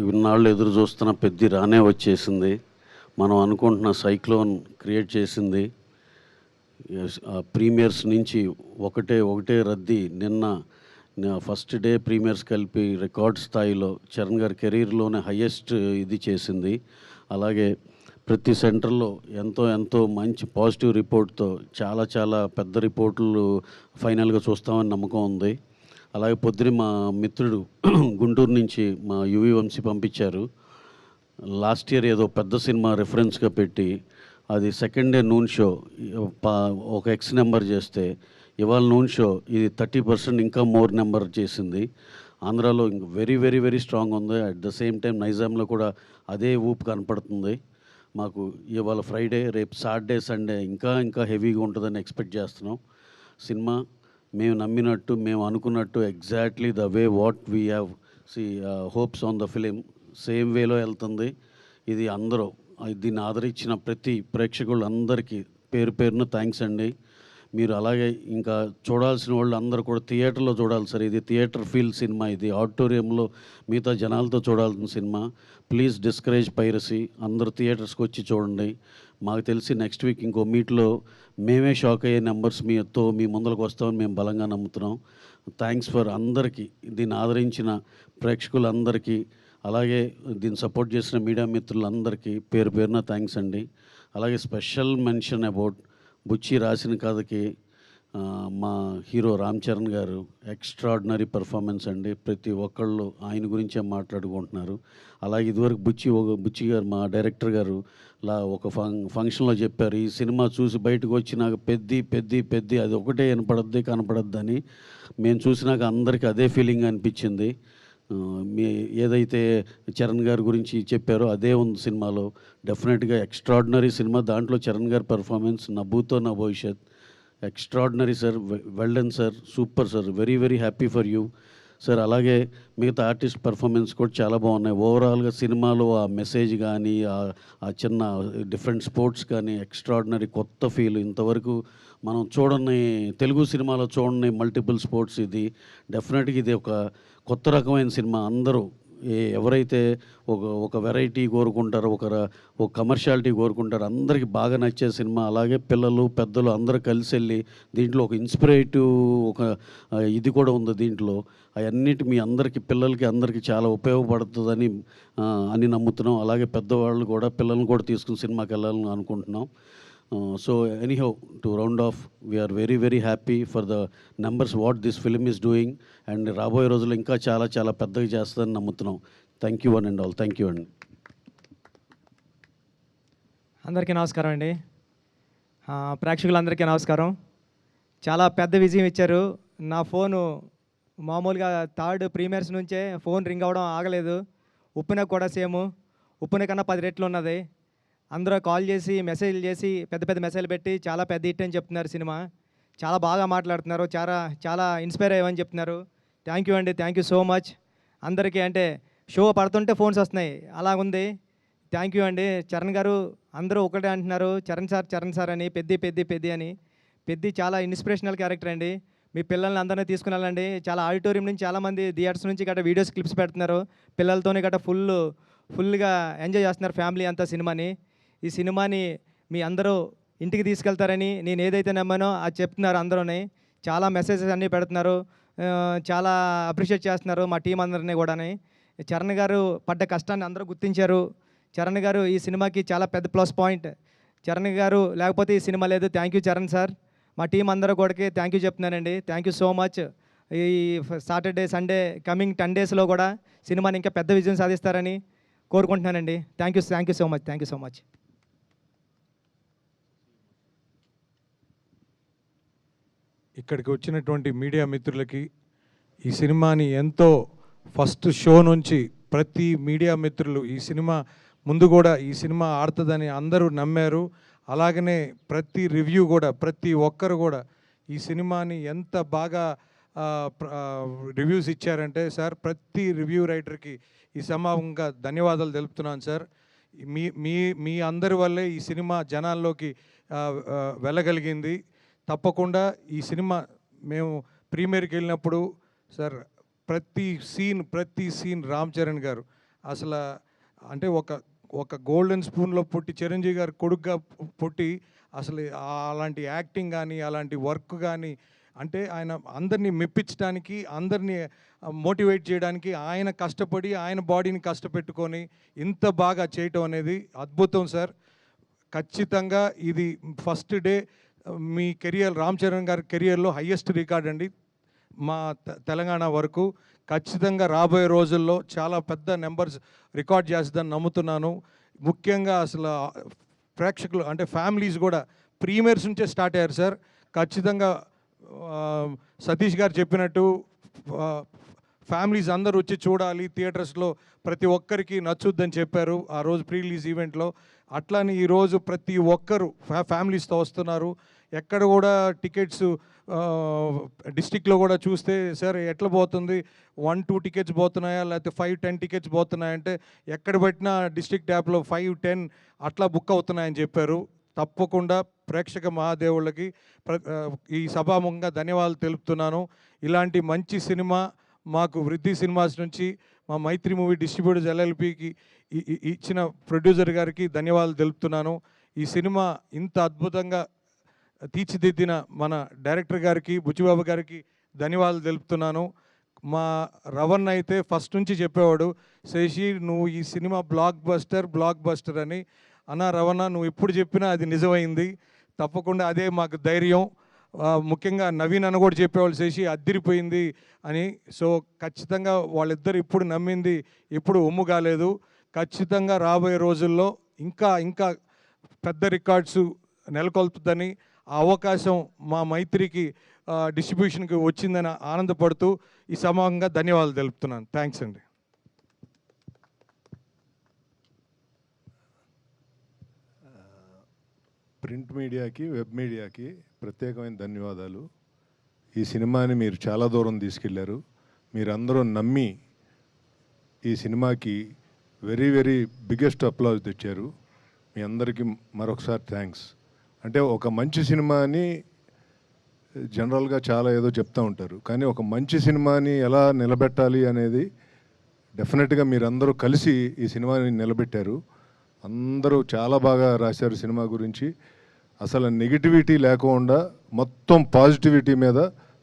ఇన్నాళ్ళు ఎదురు చూస్తున్న పెద్ది రానే వచ్చేసింది. మనం అనుకుంటున్న సైక్లోన్ క్రియేట్ చేసింది. ప్రీమియర్స్ నుంచి ఒకటే రద్దీ. నిన్న ఫస్ట్ డే ప్రీమియర్స్ కలిపి రికార్డ్ స్థాయిలో చరణ్ గారి కెరీర్లోనే హయ్యెస్ట్ ఇది చేసింది. అలాగే ప్రతి సెంటర్లో ఎంతో మంచి పాజిటివ్ రిపోర్ట్తో చాలా పెద్ద రిపోర్ట్లు ఫైనల్గా చూస్తామని నమ్మకం ఉంది. అలాగే పొద్దున మా మిత్రుడు గుంటూరు నుంచి మా యువి వంశీ పంపించారు. లాస్ట్ ఇయర్ ఏదో పెద్ద సినిమా రెఫరెన్స్గా పెట్టి అది సెకండ్ డే నూన్ షో ఒక ఎక్స్ నెంబర్ చేస్తే ఇవాళ నూన్ షో ఇది 30% ఇంకా మోర్ నెంబర్ చేసింది. ఆంధ్రాలో వెరీ స్ట్రాంగ్ ఉంది. అట్ ద సేమ్ టైం నైజాంలో కూడా అదే ఊపు కనపడుతుంది. మాకు ఇవాళ ఫ్రైడే, రేపు సాటర్డే, సండే ఇంకా హెవీగా ఉంటుందని ఎక్స్పెక్ట్ చేస్తున్నాం. సినిమా మేము నమ్మినట్టు, మేము అనుకున్నట్టు exactly the way what we have hopes on the film same వేలో వెళ్తుంది. ఇది అందరూ దీన్ని ఆదరించిన ప్రతి ప్రేక్షకులందరికీ పేరున థ్యాంక్స్ అండి. మీరు అలాగే ఇంకా చూడాల్సిన వాళ్ళు అందరూ కూడా థియేటర్లో చూడాలి సార్. ఇది థియేటర్ ఫీల్ సినిమా. ఇది ఆడిటోరియంలో మిగతా జనాలతో చూడాల్సిన సినిమా. Please discourage piracy. అందరూ థియేటర్స్కి వచ్చి చూడండి. మాకు తెలిసి నెక్స్ట్ వీక్ ఇంకో మీట్లో మేమే షాక్ అయ్యే నెంబర్స్ మీ ముందరకు వస్తామని మేము బలంగా నమ్ముతున్నాం. థ్యాంక్స్ ఫర్ అందరికీ, దీన్ని ఆదరించిన ప్రేక్షకులందరికీ, అలాగే దీన్ని సపోర్ట్ చేసిన మీడియా మిత్రులందరికీ పేరున థ్యాంక్స్ అండి. అలాగే స్పెషల్ మెన్షన్ అబౌట్ బుచ్చి రాసిన కథకి మా హీరో రామ్ చరణ్ గారు ఎక్స్ట్రాడినరీ పర్ఫార్మెన్స్ అండి. ప్రతి ఒక్కళ్ళు ఆయన గురించే మాట్లాడుకుంటున్నారు. అలాగే ఇదివరకు బుచ్చి గారు మా డైరెక్టర్ గారు ఒక ఫంక్షన్లో చెప్పారు, ఈ సినిమా చూసి బయటకు వచ్చి నాకు పెద్ది అది ఒకటే కనపడద్దని. మేము చూసినాక అందరికీ అదే ఫీలింగ్ అనిపించింది. ఏదైతే చరణ్ గారి గురించి చెప్పారో అదే ఉంది సినిమాలో. డెఫినెట్గా ఎక్స్ట్రాడినరీ సినిమా. దాంట్లో చరణ్ గారి పర్ఫార్మెన్స్ నా భూతో నా భవిష్యత్ extraordinary sir. Well done sir, super sir. Very happy for you sir. అలాగే మిగతా ఆర్టిస్ట్ పర్ఫార్మెన్స్ కూడా చాలా బాగున్నాయి. ఓవరాల్గా సినిమాలో ఆ మెసేజ్ కానీ ఆ చిన్న డిఫరెంట్ స్పోర్ట్స్ కానీ ఎక్స్ట్రాడినరీ కొత్త ఫీల్. ఇంతవరకు మనం చూడని తెలుగు సినిమాలో చూడని మల్టిపుల్ స్పోర్ట్స్. ఇది డెఫినెట్గా ఇది ఒక కొత్త రకమైన సినిమా. అందరూ ఎవరైతే ఒక వెరైటీ కోరుకుంటారో, ఒక కమర్షియాలిటీ కోరుకుంటారో అందరికీ బాగా నచ్చే సినిమా. అలాగే పిల్లలు పెద్దలు అందరూ కలిసి వెళ్ళి దీంట్లో ఒక ఇన్స్పిరేటివ్ ఇది కూడా ఉంది దీంట్లో. అవన్నిటి మీ అందరికీ పిల్లలకి అందరికీ చాలా ఉపయోగపడుతుందని నమ్ముతున్నాం. అలాగే పెద్దవాళ్ళు కూడా పిల్లల్ని కూడా తీసుకుని సినిమాకి వెళ్ళాలని అనుకుంటున్నాం. So anyhow, to round off, we're very happy for the numbers what this film is doing. And రాబోయే రోజుల్లో ఇంకా చాలా పెద్దగా చేస్తుందని నమ్ముతున్నాం. Thank you one and all. Thank you అండి. అందరికీ నమస్కారం అండి. ప్రేక్షకులందరికీ నమస్కారం. చాలా పెద్ద విజయం ఇచ్చారు. నా ఫోను మామూలుగా థర్డ్ ప్రీమియర్స్ నుంచే ఫోన్ రింగ్ అవ్వడం ఆగలేదు. ఉప్పున కూడా సేమ్, ఉప్పున కన్నా 10 రెట్లు ఉన్నది. అందరూ కాల్ చేసి మెసేజ్లు చేసి పెద్ద మెసేజ్లు పెట్టి చాలా పెద్ద హిట్ అని చెప్తున్నారు. సినిమా చాలా బాగా మాట్లాడుతున్నారు. చాలా ఇన్స్పైర్ అయ్యామని చెప్తున్నారు. థ్యాంక్ యూ అండి. థ్యాంక్ యూ సో మచ్ అందరికీ. అంటే షో పడుతుంటే ఫోన్స్ వస్తున్నాయి, అలా ఉంది. థ్యాంక్ యూ అండి. చరణ్ గారు అందరూ ఒకటే అంటున్నారు, చరణ్ సార్ అని, పెద్ది అని. పెద్ది చాలా ఇన్స్పిరేషనల్ క్యారెక్టర్ అండి. మీ పిల్లల్ని అందరినీ తీసుకుని వెళ్ళండి. చాలా ఆడిటోరియం నుంచి చాలామంది థియేటర్స్ నుంచి గట్రా వీడియోస్ క్లిప్స్ పెడుతున్నారు. పిల్లలతోనే గట్రా ఫుల్గా ఎంజాయ్ చేస్తున్నారు ఫ్యామిలీ అంతా సినిమాని. ఈ సినిమాని మీ అందరూ ఇంటికి తీసుకెళ్తారని నేను ఏదైతే నమ్మానో అది చెప్తున్నారు. అందరూని చాలా మెసేజెస్ అన్నీ పెడుతున్నారు. చాలా అప్రిషియేట్ చేస్తున్నారు మా టీం అందరినీ కూడా. చరణ్ గారు పడ్డ కష్టాన్ని అందరూ గుర్తించారు. చరణ్ గారు ఈ సినిమాకి చాలా పెద్ద ప్లస్ పాయింట్. చరణ్ గారు లేకపోతే ఈ సినిమా లేదు. Thank you Charan sir. మా టీం అందరూ కూడా థ్యాంక్ యూ చెప్తున్నానండి. Thank you so much. ఈ సాటర్డే సండే కమింగ్ 10 డేస్లో కూడా సినిమాని ఇంకా పెద్ద విజయం సాధిస్తారని కోరుకుంటున్నానండి. Thank you so much. ఇక్కడికి వచ్చినటువంటి మీడియా మిత్రులకి, ఈ సినిమాని ఎంతో ఫస్ట్ షో నుంచి ప్రతి మీడియా మిత్రులు ఈ సినిమా ముందు కూడా ఈ సినిమా ఆడుతుందని అందరూ నమ్మారు. అలాగనే ప్రతి రివ్యూ కూడా ప్రతి ఒక్కరు కూడా ఈ సినిమాని ఎంత బాగా రివ్యూస్ ఇచ్చారంటే సార్, ప్రతి రివ్యూ రైటర్కి ఈ సమానంగా ధన్యవాదాలు తెలుపుతున్నాను సార్. మీ అందరి వల్లే ఈ సినిమా జనాల్లోకి వెళ్ళగలిగింది. తప్పకుండా ఈ సినిమా మేము ప్రీమియర్కి వెళ్ళినప్పుడు సార్ ప్రతి సీన్ రామ్ చరణ్ గారు అసలు అంటే ఒక గోల్డెన్ స్పూన్లో పుట్టి చిరంజీవి గారి కొడుకుగా పుట్టి అసలు అలాంటి యాక్టింగ్ కానీ అలాంటి వర్క్ కానీ అంటే ఆయన అందరినీ మెప్పించడానికి అందరినీ మోటివేట్ చేయడానికి ఆయన కష్టపడి ఆయన బాడీని కష్టపెట్టుకొని ఇంత బాగా చేయటం అనేది అద్భుతం సార్. ఖచ్చితంగా ఇది ఫస్ట్ డే మీ కెరియర్ రామ్ చరణ్ గారి కెరియర్లో హయ్యెస్ట్ రికార్డ్ అండి మా తెలంగాణ వరకు. ఖచ్చితంగా రాబోయే రోజుల్లో చాలా పెద్ద నెంబర్స్ రికార్డ్ చేస్తుందని నమ్ముతున్నాను. ముఖ్యంగా అసలు ప్రేక్షకులు అంటే ఫ్యామిలీస్ కూడా ప్రీమియర్స్ నుంచే స్టార్ట్ అయ్యారు సార్. ఖచ్చితంగా సతీష్ గారు చెప్పినట్టు ఫ్యామిలీస్ అందరూ వచ్చి చూడాలి, థియేటర్స్లో ప్రతి ఒక్కరికి నచ్చుద్దని చెప్పారు ఆ రోజు ప్రీ రిలీజ్ ఈవెంట్లో. అట్లానే ఈరోజు ప్రతి ఒక్కరు ఫ్యామిలీస్తో వస్తున్నారు. ఎక్కడ కూడా టికెట్స్ డిస్టిక్లో కూడా చూస్తే సార్ ఎట్లా పోతుంది 1-2 టికెట్స్ పోతున్నాయా లేకపోతే 5-10 టికెట్స్ పోతున్నాయంటే ఎక్కడ పెట్టినా డిస్ట్రిక్ట్ యాప్లో 5-10 అట్లా బుక్ అవుతున్నాయని చెప్పారు. తప్పకుండా ప్రేక్షక మహాదేవుళ్ళకి ఈ సభాముఖంగా ధన్యవాదాలు తెలుపుతున్నాను. ఇలాంటి మంచి సినిమా మాకు వృద్ధి సినిమాస్ నుంచి మా మైత్రి మూవీ డిస్ట్రిబ్యూటర్స్ ఎల్ఎల్పికి ఇచ్చిన ప్రొడ్యూసర్ గారికి ధన్యవాదాలు తెలుపుతున్నాను. ఈ సినిమా ఇంత అద్భుతంగా తీర్చిదిద్దిన మన డైరెక్టర్ గారికి బుచ్చిబాబు గారికి ధన్యవాదాలు తెలుపుతున్నాను. మా రవణ్ అయితే ఫస్ట్ నుంచి చెప్పేవాడు, శశి నువ్వు ఈ సినిమా బ్లాక్ బస్టర్ అని. అన్న రవణ నువ్వు ఎప్పుడు చెప్పినా అది నిజమైంది. తప్పకుండా అదే మాకు ధైర్యం. ముఖ్యంగా నవీన్ అన్న కూడా చెప్పేవాళ్ళు శశి అద్దిరిపోయింది అని. సో ఖచ్చితంగా వాళ్ళిద్దరు ఇప్పుడు నమ్మింది ఎప్పుడు ఒమ్ము కాలేదు. ఖచ్చితంగా రాబోయే రోజుల్లో ఇంకా ఇంకా పెద్ద రికార్డ్స్ నెలకొల్పుతుందని ఆ అవకాశం మా మైత్రికి డిస్ట్రిబ్యూషన్కి వచ్చిందని ఆనందపడుతూ ఈ సమానంగా ధన్యవాదాలు తెలుపుతున్నాను. థ్యాంక్స్ అండి. ప్రింట్ మీడియాకి వెబ్ మీడియాకి ప్రత్యేకమైన ధన్యవాదాలు. ఈ సినిమాని మీరు చాలా దూరం తీసుకెళ్లారు. మీరందరూ నమ్మి ఈ సినిమాకి వెరీ వెరీ బిగ్గెస్ట్ అప్లాజ్ తెచ్చారు. మీ అందరికీ మరొకసారి థ్యాంక్స్. అంటే ఒక మంచి సినిమాని జనరల్గా చాలా ఏదో చెప్తూ ఉంటారు, కానీ ఒక మంచి సినిమాని ఎలా నిలబెట్టాలి అనేది డెఫినెట్గా మీరందరూ కలిసి ఈ సినిమాని నిలబెట్టారు. అందరూ చాలా బాగా రాశారు సినిమా గురించి. అసలు నెగిటివిటీ లేకుండా మొత్తం పాజిటివిటీ మీద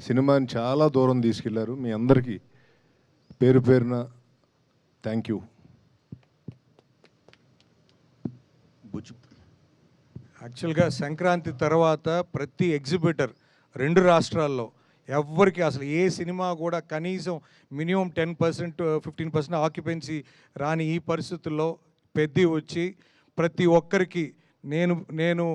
సినిమాని చాలా దూరం తీసుకెళ్లారు. మీ అందరికీ పేరు పేరున థ్యాంక్ యూ. యాక్చువల్గా సంక్రాంతి తర్వాత ప్రతి ఎగ్జిబిటర్ 2 రాష్ట్రాల్లో ఎవ్వరికి అసలు ఏ సినిమా కూడా కనీసం మినిమం 10% 15% ఆక్యుపెన్సీ రాని ఈ పరిస్థితుల్లో పెద్ద వచ్చి ప్రతి ఒక్కరికి నేను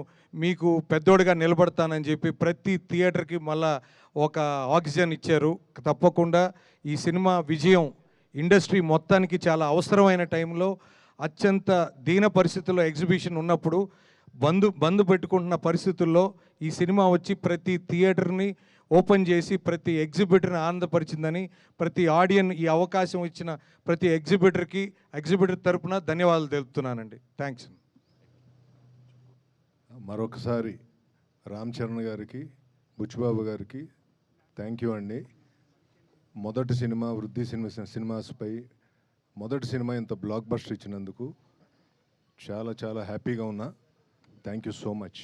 మీకు పెద్దోడిగా నిలబడతానని చెప్పి ప్రతి థియేటర్కి మళ్ళా ఒక ఆక్సిజన్ ఇచ్చారు. తప్పకుండా ఈ సినిమా విజయం ఇండస్ట్రీ మొత్తానికి చాలా అవసరమైన టైంలో అత్యంత దీన పరిస్థితుల్లో ఎగ్జిబిషన్ ఉన్నప్పుడు బంద్ పెట్టుకుంటున్న పరిస్థితుల్లో ఈ సినిమా వచ్చి ప్రతి థియేటర్ని ఓపెన్ చేసి ప్రతి ఎగ్జిబిటర్ని ఆనందపరిచిందని ప్రతి ఆడియన్ ఈ అవకాశం ఇచ్చిన ప్రతి ఎగ్జిబిటర్ తరపున ధన్యవాదాలు తెలుపుతున్నానండి. థ్యాంక్స్. మరొకసారి రామ్ చరణ్ గారికి బుచ్చిబాబు గారికి థ్యాంక్ యూ అండి. మొదటి సినిమా వృద్ధి సినిమాస్పై మొదటి సినిమా ఇంత బ్లాక్ బస్టర్ ఇచ్చినందుకు చాలా చాలా హ్యాపీగా ఉన్నా. Thank you so much.